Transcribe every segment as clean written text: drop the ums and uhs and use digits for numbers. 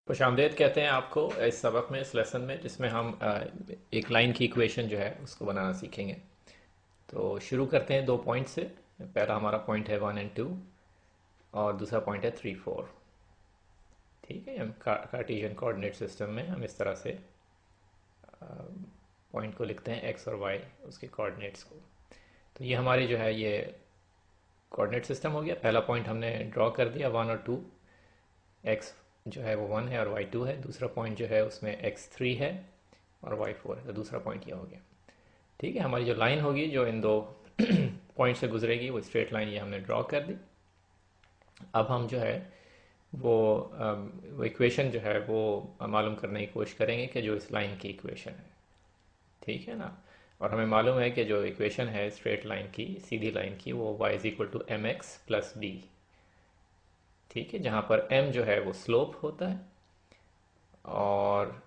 खुशामदीद कहते हैं आपको इस सबक में, इस लेसन में, जिसमें हम एक लाइन की इक्वेशन जो है उसको बनाना सीखेंगे। तो शुरू करते हैं 2 पॉइंट से। पहला हमारा पॉइंट है 1 और 2 और दूसरा पॉइंट है 3, 4। ठीक है, हम कार्टेशियन कोऑर्डिनेट सिस्टम में हम इस तरह से पॉइंट को लिखते हैं, एक्स और वाई उसके कोऑर्डिनेट्स को। तो ये हमारी जो है ये कोऑर्डिनेट सिस्टम हो गया। पहला पॉइंट हमने ड्रॉ कर दिया 1 और 2। एक्स जो है वो 1 है और वाई 2 है। दूसरा पॉइंट जो है उसमें x3 है और y4 है। तो दूसरा पॉइंट ये हो गया। ठीक है, हमारी जो लाइन होगी जो इन दो पॉइंट से गुजरेगी वो स्ट्रेट लाइन ये हमने ड्रॉ कर दी। अब हम जो है वो वो इक्वेशन जो है वो मालूम करने की कोशिश करेंगे कि जो इस लाइन की इक्वेशन है। ठीक है ना। और हमें मालूम है कि जो इक्वेशन है स्ट्रेट लाइन की, सीधी लाइन की, वो y is equal to m x plus b. ठीक है, जहाँ पर m जो है वो स्लोप होता है और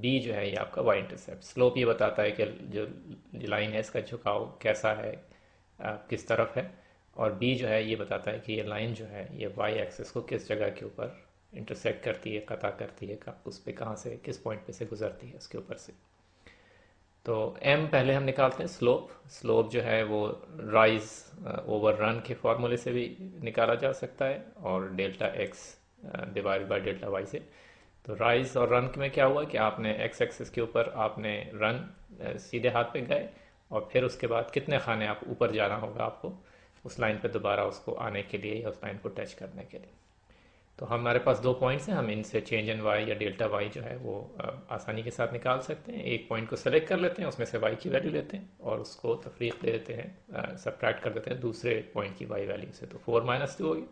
b जो है ये आपका y इंटरसेप्ट। स्लोप ये बताता है कि जो लाइन है इसका झुकाव कैसा है, किस तरफ है। और b जो है ये बताता है कि ये लाइन जो है ये y एक्सिस को किस जगह के ऊपर इंटरसेक्ट करती है, कता करती है, उस पर कहाँ से, किस पॉइंट पे से गुजरती है उसके ऊपर से। तो m पहले हम निकालते हैं स्लोप। स्लोप जो है वो राइज ओवर रन के फॉर्मूले से भी निकाला जा सकता है और delta x divide by delta y से। तो राइज और रन में क्या हुआ कि आपने x एक्सिस के ऊपर आपने रन सीधे हाथ पे गए और फिर उसके बाद कितने खाने आप ऊपर जाना होगा आपको उस लाइन पे दोबारा उसको आने के लिए या उस लाइन को टच करने के लिए। तो हमारे पास 2 पॉइंट्स हैं, हम इनसे चेंज इन वाई या डेल्टा वाई जो है वो आसानी के साथ निकाल सकते हैं। एक पॉइंट को सेलेक्ट कर लेते हैं, उसमें से वाई की वैल्यू लेते हैं और उसको तफरीक दे देते हैं, सब्ट्रैक्ट कर देते हैं दूसरे पॉइंट की वाई वैल्यू से। तो 4 - 2 हो गया।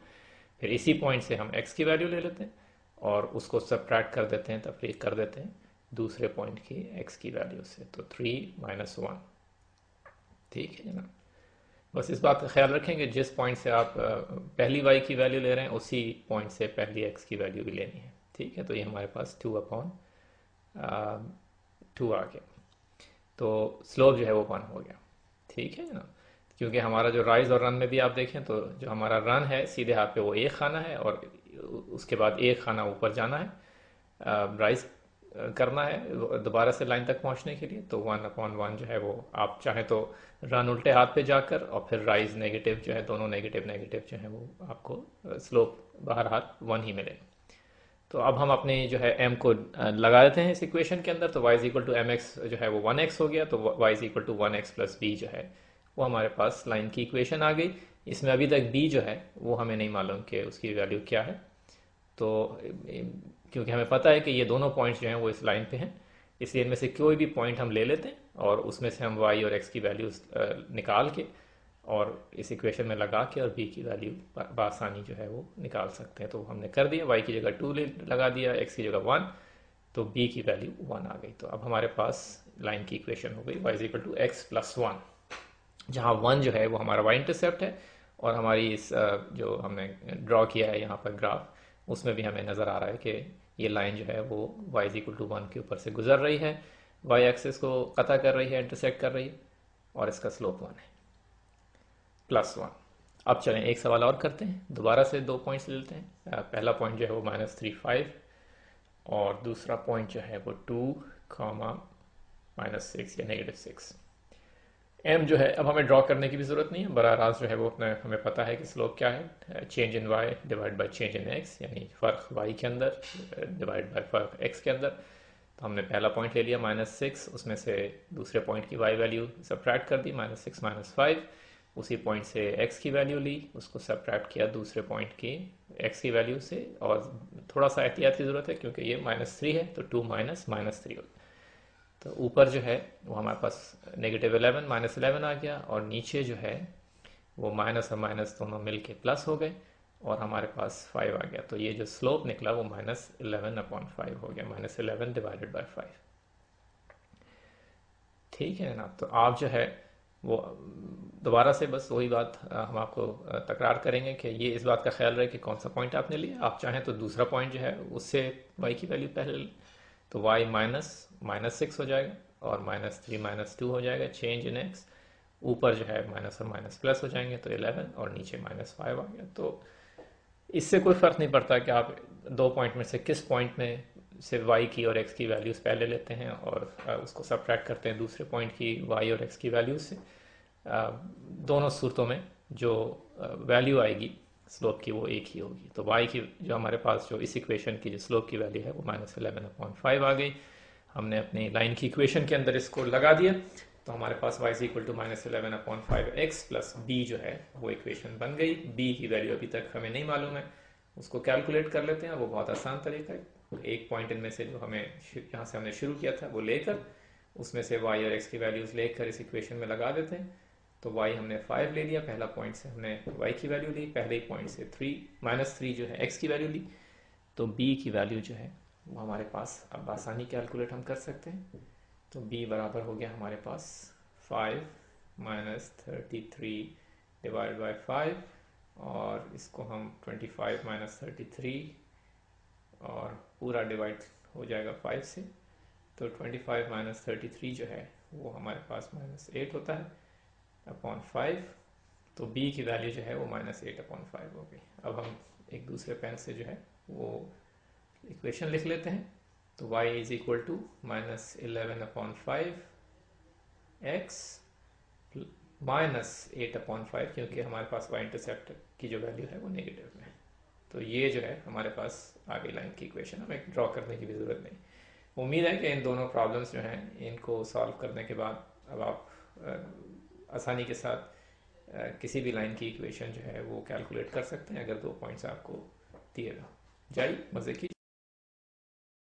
फिर इसी पॉइंट से हम एक्स की वैल्यू ले लेते हैं और उसको सब्ट्रैक्ट कर देते हैं, तफरीक कर देते हैं दूसरे पॉइंट की एक्स की वैल्यू से। तो 3 - 1। ठीक है जनाब। बस इस बात का ख्याल रखें कि जिस पॉइंट से आप पहली वाई की वैल्यू ले रहे हैं उसी पॉइंट से पहली एक्स की वैल्यू भी लेनी है। ठीक है, तो ये हमारे पास 2/2 आ गया। तो स्लोप जो है वो 1 हो गया। ठीक है ना। क्योंकि हमारा जो राइज और रन में भी आप देखें तो जो हमारा रन है सीधे हाथ पे वो एक खाना है और उसके बाद एक खाना ऊपर जाना है, राइज करना है दोबारा से लाइन तक पहुंचने के लिए। तो 1/1 जो है वो आप चाहें तो रन उल्टे हाथ पे जाकर और फिर राइज नेगेटिव जो है, दोनों नेगेटिव नेगेटिव जो है वो आपको स्लोप बाहर हाथ 1 ही मिलेगा। तो अब हम अपने जो है m को लगा देते हैं इस इक्वेशन के अंदर। तो y is equal to m x जो है वो 1x हो गया। तो y is equal to 1x plus b जो है वो हमारे पास लाइन की इक्वेशन आ गई। इसमें अभी तक b जो है वो हमें नहीं मालूम कि उसकी वैल्यू क्या है। तो क्योंकि हमें पता है कि ये दोनों पॉइंट्स जो हैं वो इस लाइन पे हैं, इसलिए इनमें से कोई भी पॉइंट हम ले लेते हैं और उसमें से हम y और x की वैल्यूज निकाल के और इस इक्वेशन में लगा के और b की वैल्यू बआसानी जो है वो निकाल सकते हैं। तो हमने कर दिया, y की जगह 2 लगा दिया, x की जगह 1, तो b की वैल्यू 1 आ गई। तो अब हमारे पास लाइन की इक्वेशन हो गई y is equal to x plus 1, जहाँ 1 जो है वो हमारा y इंटरसेप्ट है और हमारी इस जो हमने ड्रॉ किया है यहाँ पर ग्राफ, उसमें भी हमें नज़र आ रहा है कि ये लाइन जो है वो y इज इक्वल टू 1 के ऊपर से गुजर रही है, y एक्सिस को कता कर रही है, इंटरसेक्ट कर रही है और इसका स्लोप 1 है, +1। अब चलें एक सवाल और करते हैं, दोबारा से 2 पॉइंट्स ले लेते हैं। पहला पॉइंट जो है वो -3, 5 और दूसरा पॉइंट जो है वो 2, -6 या -6। एम जो है अब हमें ड्रॉ करने की भी ज़रूरत नहीं है, बराह रास्त जो है वो अपना हमें पता है कि स्लोप क्या है, change in y divide by change in x, यानी फ़र्क वाई के अंदर डिवाइड बाय फ़र्क एक्स के अंदर। तो हमने पहला पॉइंट ले लिया -6, उसमें से दूसरे पॉइंट की वाई वैल्यू सब्ट्रैक्ट कर दी, -6 - 5। उसी पॉइंट से एक्स की वैल्यू ली, उसको सब्ट्रैक्ट किया दूसरे पॉइंट की एक्स की वैल्यू से। और थोड़ा सा एहतियात की ज़रूरत है क्योंकि ये -3 है, तो 2 - -3 हो। तो ऊपर जो है वो हमारे पास -11 -11 आ गया और नीचे जो है वो माइनस और माइनस दोनों मिलके प्लस हो गए और हमारे पास 5 आ गया। तो ये जो स्लोप निकला वो -11/5 हो गया, -11 डिवाइडेड बाय 5। ठीक है ना। तो आप जो है वो दोबारा से बस वही बात हम आपको तकरार करेंगे कि ये इस बात का ख्याल रहे कि कौन सा पॉइंट आपने लिया। आप चाहें तो दूसरा पॉइंट जो है उससे y की वैल्यू पहले ले, तो y -6 हो जाएगा और -3 - 2 हो जाएगा, चेंज इन x। ऊपर जो है माइनस और माइनस प्लस हो जाएंगे तो 11 और नीचे -5 आ गया। तो इससे कोई फ़र्क नहीं पड़ता कि आप दो पॉइंट में से किस पॉइंट में से y की और x की वैल्यूज़ पहले लेते हैं और उसको सब्ट्रैक्ट करते हैं दूसरे पॉइंट की y और x की वैल्यूज़ से। दोनों सूरतों में जो वैल्यू आएगी स्लोप की वो एक ही होगी। तो y की जो हमारे पास जो इस इक्वेशन की जो स्लोप की वैल्यू है वो -11/5 आ गई। हमने अपनी लाइन की इक्वेशन के अंदर इसको लगा दिया, तो हमारे पास y is equal to -11/5x plus b जो है वो इक्वेशन बन गई। b की वैल्यू अभी तक हमें नहीं मालूम है, उसको कैलकुलेट कर लेते हैं। वो बहुत आसान तरीका है। एक पॉइंट इनमें से जो हमें यहाँ से हमने शुरू किया था वो लेकर उसमें से y और x की वैल्यूज लेकर इस इक्वेशन में लगा देते हैं। तो y हमने 5 ले लिया, पहला पॉइंट से हमने y की वैल्यू ली, पहले ही पॉइंट से -3 जो है x की वैल्यू ली। तो b की वैल्यू जो है वो हमारे पास अब आसानी कैलकुलेट हम कर सकते हैं। तो b बराबर हो गया हमारे पास 5 - 33 डिवाइड बाई 5, और इसको हम 25 - 33 और पूरा डिवाइड हो जाएगा 5 से। तो 25 - 33 जो है वो हमारे पास -8 होता है अपॉन 5। तो b की वैल्यू जो है वो -8/5 हो गई। अब हम एक दूसरे पेन से जो है वो इक्वेशन लिख लेते हैं। तो y is equal to -11/5 x -8/5, क्योंकि हमारे पास y इंटरसेप्ट की जो वैल्यू है वो नेगेटिव में है। तो ये जो है हमारे पास आगे लाइन की इक्वेशन, हमें ड्रॉ करने की भी ज़रूरत नहीं। उम्मीद है कि इन दोनों प्रॉब्लम्स जो हैं इनको सॉल्व करने के बाद अब आप आसानी के साथ किसी भी लाइन की इक्वेशन जो है वो कैलकुलेट कर सकते हैं, अगर दो पॉइंट्स आपको दिए जाए। मज़े की